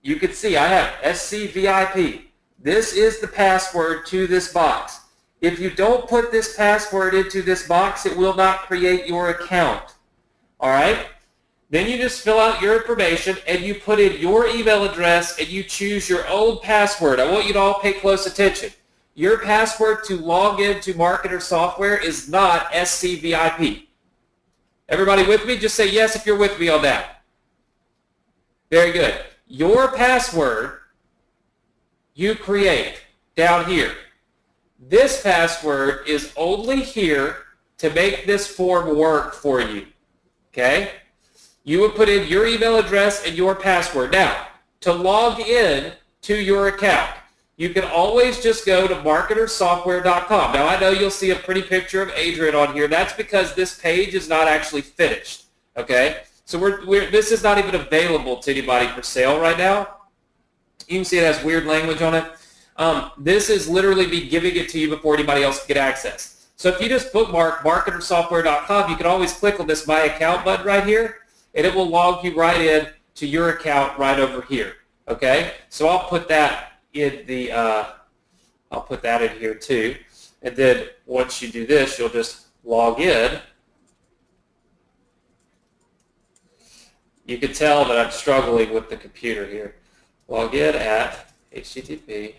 You can see I have SCVIP. This is the password to this box. If you don't put this password into this box, it will not create your account, all right? Then you just fill out your information and you put in your email address and you choose your own password. I want you to all pay close attention. Your password to log into Marketer software is not SCVIP. Everybody with me? Just say yes if you're with me on that. Very good. Your password you create down here. This password is only here to make this form work for you. Okay? You would put in your email address and your password. Now, to log in to your account, you can always just go to marketersoftware.com. Now, I know you'll see a pretty picture of Adrian on here. That's because this page is not actually finished, okay? So this is not even available to anybody for sale right now. You can see it has weird language on it. This is literally me giving it to you before anybody else can get access. So if you just bookmark marketersoftware.com, you can always click on this My Account button right here, and it will log you right in to your account right over here, okay? So I'll put that in the I'll put that in here too, and then once you do this, you'll just log in. You can tell that I'm struggling with the computer here. log in at http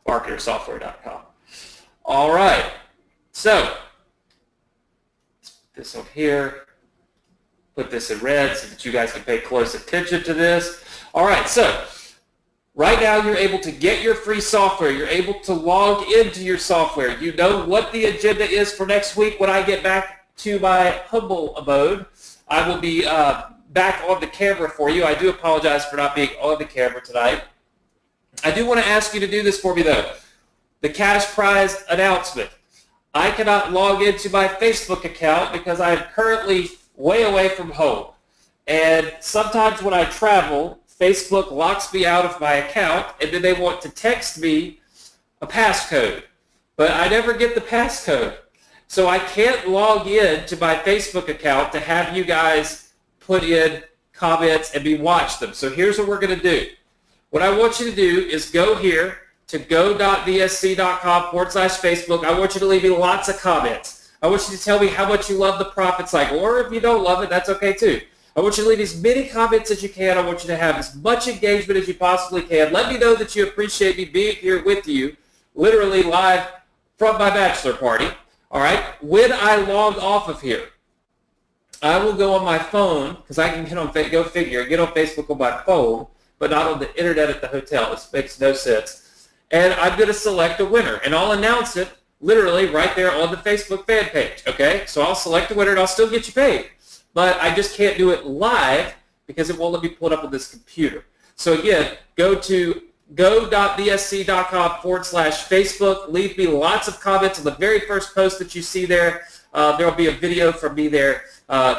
marketersoftware.com. All right, so let's put this over here, put this in red so that you guys can pay close attention to this. All right, so right now you're able to get your free software. You're able to log into your software. You know what the agenda is for next week. When I get back to my humble abode, I will be back on the camera for you. I do apologize for not being on the camera tonight. I do want to ask you to do this for me, though. The cash prize announcement. I cannot log into my Facebook account because I am currently way away from home. And sometimes when I travel, Facebook locks me out of my account, and then they want to text me a passcode. But I never get the passcode. So I can't log in to my Facebook account to have you guys put in comments and me watch them. So here's what we're going to do. What I want you to do is go here to go.vsc.com/Facebook. I want you to leave me lots of comments. I want you to tell me how much you love the profit cycle, or if you don't love it, that's okay too. I want you to leave as many comments as you can. I want you to have as much engagement as you possibly can. Let me know that you appreciate me being here with you, literally live from my bachelor party. All right? When I log off of here, I will go on my phone, because I can get on, go figure, get on Facebook on my phone, but not on the internet at the hotel. This makes no sense. And I'm going to select a winner, and I'll announce it literally right there on the Facebook fan page, okay? So I'll select a winner, and I'll still get you paid. But I just can't do it live because it won't let me pull it up on this computer. So again, go to go.vsc.com/Facebook. Leave me lots of comments on the very first post that you see there. There will be a video from me there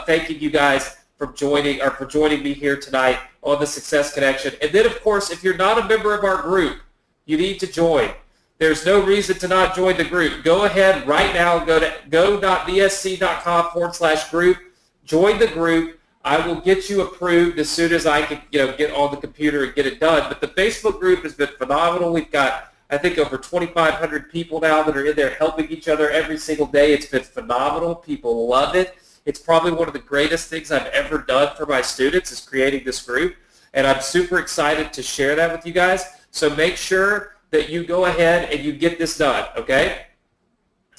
thanking you guys for joining me here tonight on the Success Connection. And then, of course, if you're not a member of our group, you need to join. There's no reason to not join the group. Go ahead right now. Go to go.vsc.com/group. Join the group. I will get you approved as soon as I can, get on the computer and get it done. But the Facebook group has been phenomenal. We've got, I think, over 2,500 people now that are in there helping each other every single day. It's been phenomenal. People love it. It's probably one of the greatest things I've ever done for my students is creating this group. And I'm super excited to share that with you guys. So make sure that you go ahead and you get this done, okay?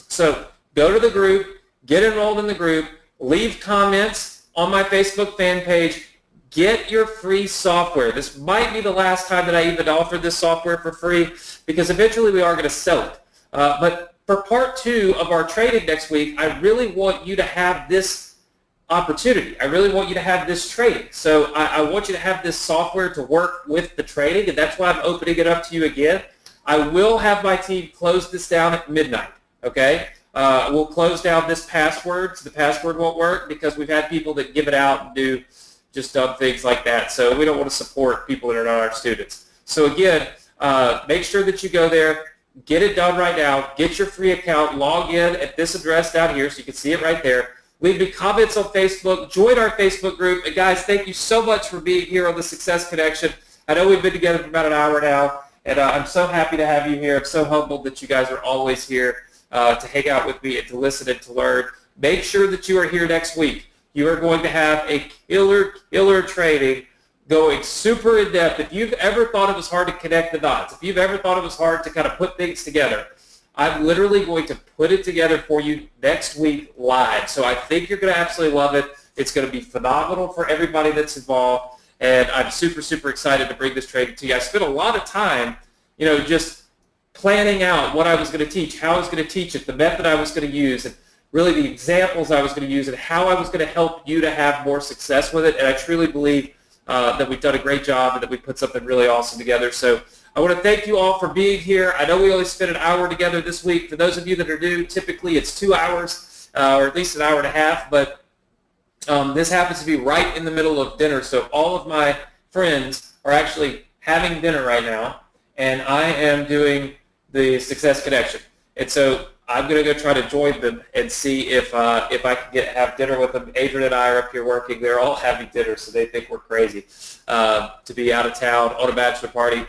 So go to the group, get enrolled in the group, leave comments on my Facebook fan page, get your free software. This might be the last time that I even offer this software for free because eventually we are going to sell it. But for part 2 of our training next week, I really want you to have this opportunity. I really want you to have this training. So I want you to have this software to work with the training, and that's why I'm opening it up to you again. I will have my team close this down at midnight, okay? We'll close down this password, so the password won't work because we've had people that give it out and do just dumb things like that. So we don't want to support people that are not our students. So again, make sure that you go there, get it done right now, get your free account, log in at this address down here so you can see it right there. Leave me comments on Facebook, join our Facebook group. And guys, thank you so much for being here on the Success Connection. I know we've been together for about an hour now, and I'm so happy to have you here. I'm so humbled that you guys are always here to hang out with me and to listen and to learn. Make sure that you are here next week. You are going to have a killer training going super in-depth. If you've ever thought it was hard to connect the dots, if you've ever thought it was hard to kind of put things together, I'm literally going to put it together for you next week live. So I think you're going to absolutely love it. It's going to be phenomenal for everybody that's involved, and I'm super, super excited to bring this training to you. I spent a lot of time, just planning out what I was going to teach, how I was going to teach it, the method I was going to use, and really the examples I was going to use, and how I was going to help you to have more success with it. And I truly believe that we've done a great job and that we put something really awesome together. So I want to thank you all for being here. I know we only spent an hour together this week. For those of you that are new, typically it's 2 hours or at least an hour and a half, but this happens to be right in the middle of dinner. So all of my friends are actually having dinner right now, and I am doing the Success Connection. And so I'm going to go try to join them and see if I can have dinner with them. Adrian and I are up here working. They're all having dinner, so they think we're crazy to be out of town on a bachelor party.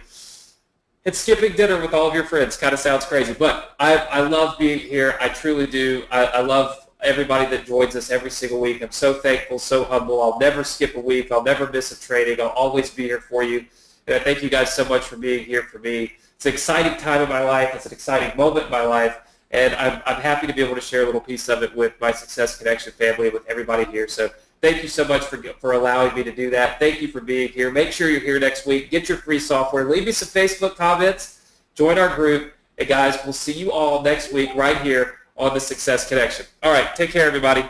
It's skipping dinner with all of your friends. Kind of sounds crazy, but I love being here. I truly do. I love everybody that joins us every single week. I'm so thankful, so humble. I'll never skip a week. I'll never miss a training. I'll always be here for you. And I thank you guys so much for being here for me. It's an exciting time in my life. It's an exciting moment in my life. And I'm happy to be able to share a little piece of it with my Success Connection family, with everybody here. So thank you so much for allowing me to do that. Thank you for being here. Make sure you're here next week. Get your free software. Leave me some Facebook comments. Join our group. And guys, we'll see you all next week right here on the Success Connection. All right, take care, everybody.